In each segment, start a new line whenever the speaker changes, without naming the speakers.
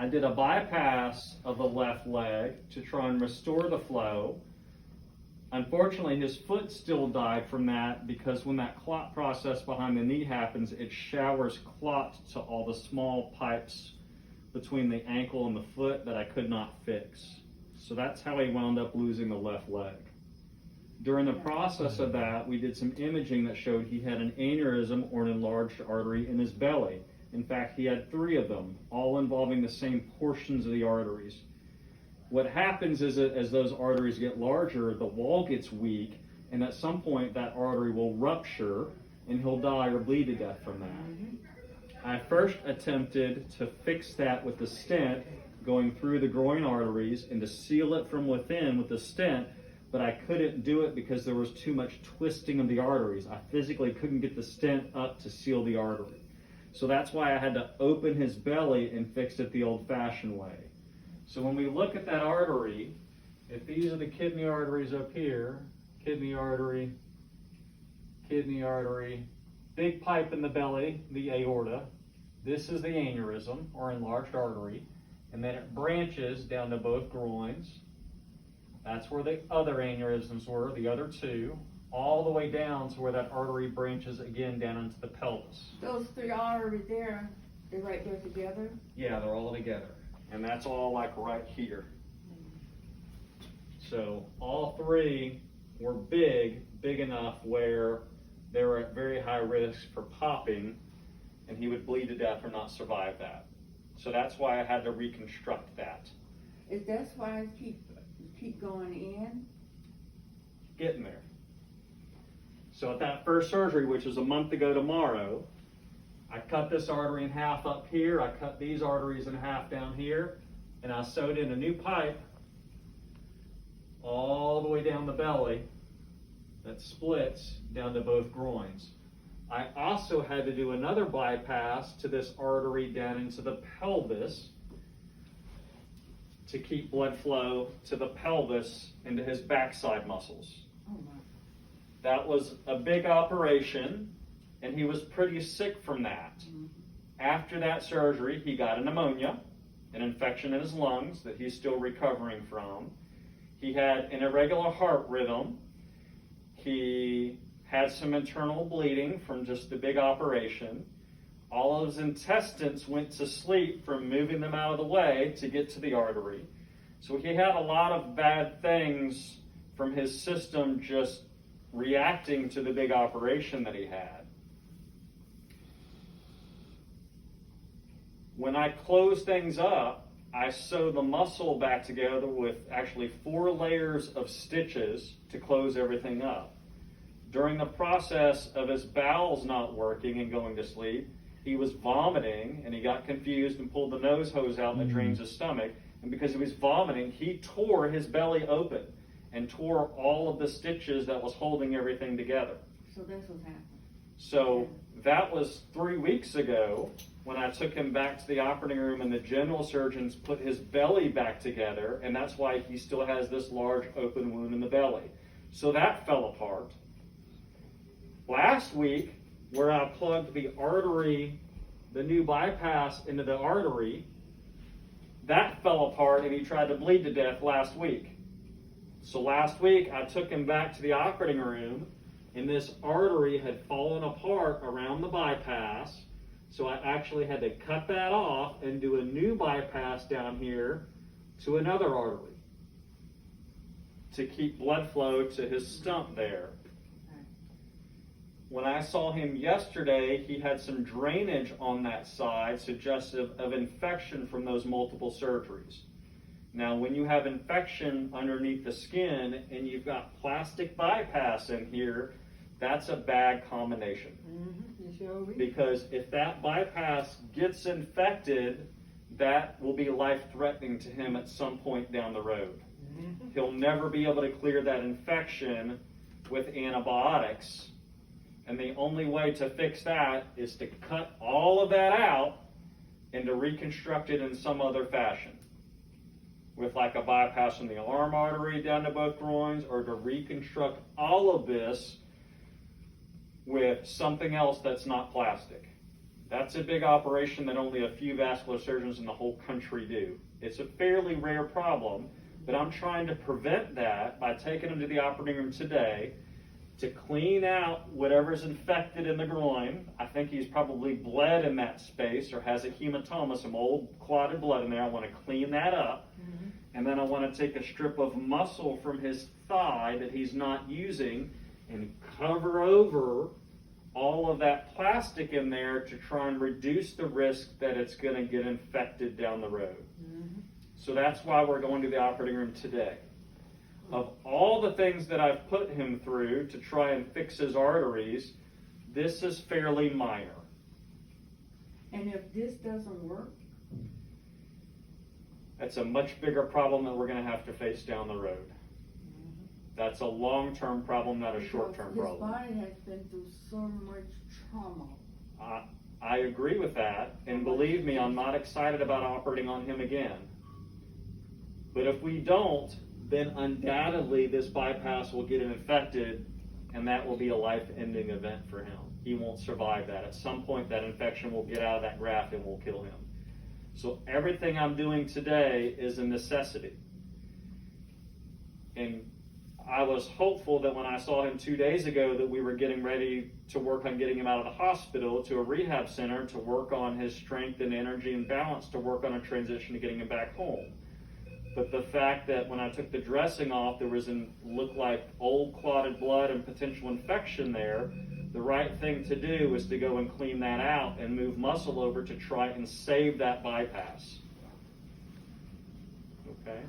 I did a bypass of the left leg to try and restore the flow. Unfortunately, his foot still died from that because when that clot process behind the knee happens, it showers clot to all the small pipes between the ankle and the foot that I could not fix. So that's how he wound up losing the left leg. During the process of that, we did some imaging that showed he had an aneurysm or an enlarged artery in his belly. In fact, he had 3 of them, all involving the same portions of the arteries. What happens is that as those arteries get larger, the wall gets weak, and at some point that artery will rupture, and he'll die or bleed to death from that. I first attempted to fix that with the stent going through the groin arteries and to seal it from within with the stent, but I couldn't do it because there was too much twisting of the arteries. I physically couldn't get the stent up to seal the artery. So that's why I had to open his belly and fix it the old-fashioned way. So when we look at that artery, if these are the kidney arteries up here, kidney artery, big pipe in the belly, the aorta, this is the aneurysm or enlarged artery, and then it branches down to both groins. That's where the other aneurysms were, the other 2, all the way down to where that artery branches again down into the pelvis.
Those 3 arteries there, they're right there together?
Yeah, they're all together. And that's all like right here. So all 3 were big enough where they were at very high risk for popping, and he would bleed to death or not survive that. So that's why I had to reconstruct that.
Is that why you keep going in?
Getting there. So at that first surgery, which was a month ago tomorrow, I cut this artery in half up here, I cut these arteries in half down here, and I sewed in a new pipe all the way down the belly that splits down to both groins. I also had to do another bypass to this artery down into the pelvis to keep blood flow to the pelvis and to his backside muscles.
Oh my.
That was a big operation, and he was pretty sick from that.
Mm-hmm.
After that surgery, he got a pneumonia, an infection in his lungs that he's still recovering from. He had an irregular heart rhythm. He had some internal bleeding from just the big operation. All of his intestines went to sleep from moving them out of the way to get to the artery. So he had a lot of bad things from his system just reacting to the big operation that he had. When I close things up, I sew the muscle back together with actually 4 layers of stitches to close everything up. During the process of his bowels not working and going to sleep, he was vomiting, and he got confused and pulled the nose hose out that drains his stomach. And because he was vomiting, he tore his belly open and tore all of the stitches that was holding everything together.
So that's what happened.
So that was 3 weeks ago when I took him back to the operating room and the general surgeons put his belly back together, and that's why he still has this large open wound in the belly. So that fell apart. Last week, where I plugged the artery, the new bypass into the artery, that fell apart and he tried to bleed to death last week. So last week, I took him back to the operating room, and this artery had fallen apart around the bypass. So I actually had to cut that off and do a new bypass down here to another artery to keep blood flow to his stump there. When I saw him yesterday, he had some drainage on that side suggestive of infection from those multiple surgeries. Now, when you have infection underneath the skin and you've got plastic bypass in here, that's a bad combination. Because if that bypass gets infected, that will be life-threatening to him at some point down the road. He'll never be able to clear that infection with antibiotics. And the only way to fix that is to cut all of that out and to reconstruct it in some other fashion. With like a bypass from the arm artery down to both groins, or to reconstruct all of this with something else that's not plastic. That's a big operation that only a few vascular surgeons in the whole country do. It's a fairly rare problem, but I'm trying to prevent that by taking him to the operating room today to clean out whatever's infected in the groin. I think he's probably bled in that space or has a hematoma, some old clotted blood in there. I want to clean that up.
Mm-hmm.
And then I want to take a strip of muscle from his thigh that he's not using and cover over all of that plastic in there to try and reduce the risk that it's going to get infected down the road.
Mm-hmm.
So that's why we're going to the operating room today. Of all the things that I've put him through to try and fix his arteries, this is fairly minor.
And if this doesn't work,
That's a much bigger problem that we're going to have to face down the road. That's a long-term problem, not a short-term
his
problem.
body has been through so much trauma.
I agree with that, and believe me, I'm not excited about operating on him again. But if we don't, then undoubtedly this bypass will get infected, and that will be a life-ending event for him. He won't survive that. At some point, that infection will get out of that graft and will kill him. So everything I'm doing today is a necessity. And I was hopeful that when I saw him 2 days ago that we were getting ready to work on getting him out of the hospital to a rehab center to work on his strength and energy and balance, to work on a transition to getting him back home. But the fact that when I took the dressing off, there was looked like old clotted blood and potential infection there, the right thing to do was to go and clean that out and move muscle over to try and save that bypass. Okay?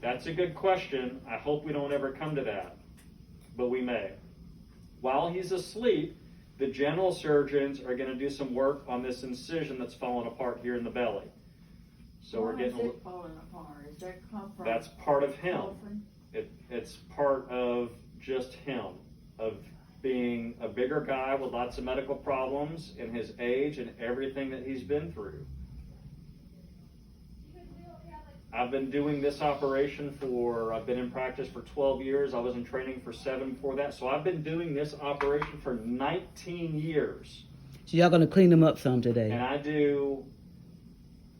That's a good question. I hope we don't ever come to that, but we may. While he's asleep, the general surgeons are going to do some work on this incision that's fallen apart here in the belly. So we're getting.
Why is it falling apart? Is that come from?
That's part of him.
Girlfriend?
It's part of just him, of being a bigger guy with lots of medical problems in his age and everything that he's been through. I've been doing this operation I've been in practice for 12 years. I was in training for 7 before that. So I've been doing this operation for 19 years.
So y'all gonna clean them up some today?
And I do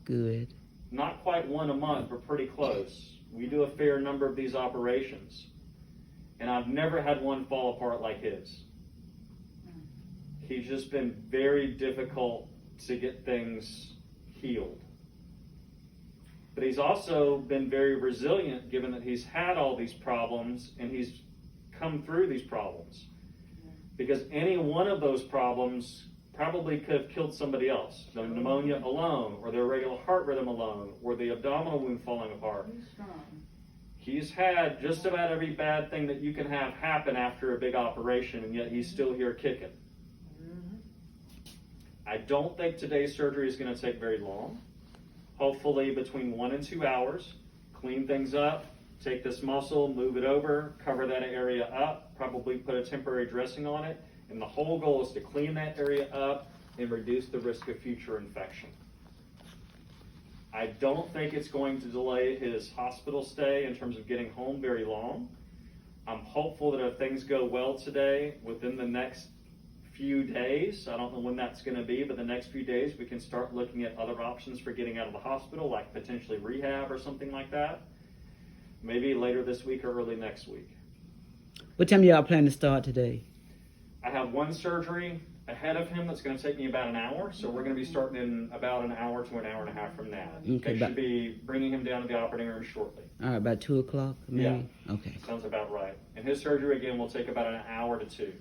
Good.
not quite one a month, but pretty close. We do a fair number of these operations. And I've never had one fall apart like his. He's just been very difficult to get things healed. But he's also been very resilient, given that he's had all these problems and he's come through these problems. Because any one of those problems probably could have killed somebody else. The pneumonia alone, or the irregular heart rhythm alone, or the abdominal wound falling apart.
He's strong.
He's had just about every bad thing that you can have happen after a big operation, and yet he's still here kicking.
Mm-hmm.
I don't think today's surgery is going to take very long. Hopefully between 1 and 2 hours. Clean things up, take this muscle, move it over, cover that area up, probably put a temporary dressing on it, and the whole goal is to clean that area up and reduce the risk of future infection. I don't think it's going to delay his hospital stay in terms of getting home very long. I'm hopeful that if things go well today, within the next few days, I don't know when that's going to be, but the next few days we can start looking at other options for getting out of the hospital, like potentially rehab or something like that. Maybe later this week or early next week.
What time y'all plan to start today?
I have one surgery ahead of him that's going to take me about an hour, so we're going to be starting in about an hour to an hour and a half from now.
Okay,
They should be bringing him down to the operating room shortly.
All right, about 2 o'clock, maybe?
Yeah.
Okay.
Sounds about right. And his surgery, again, will take about an hour to 2.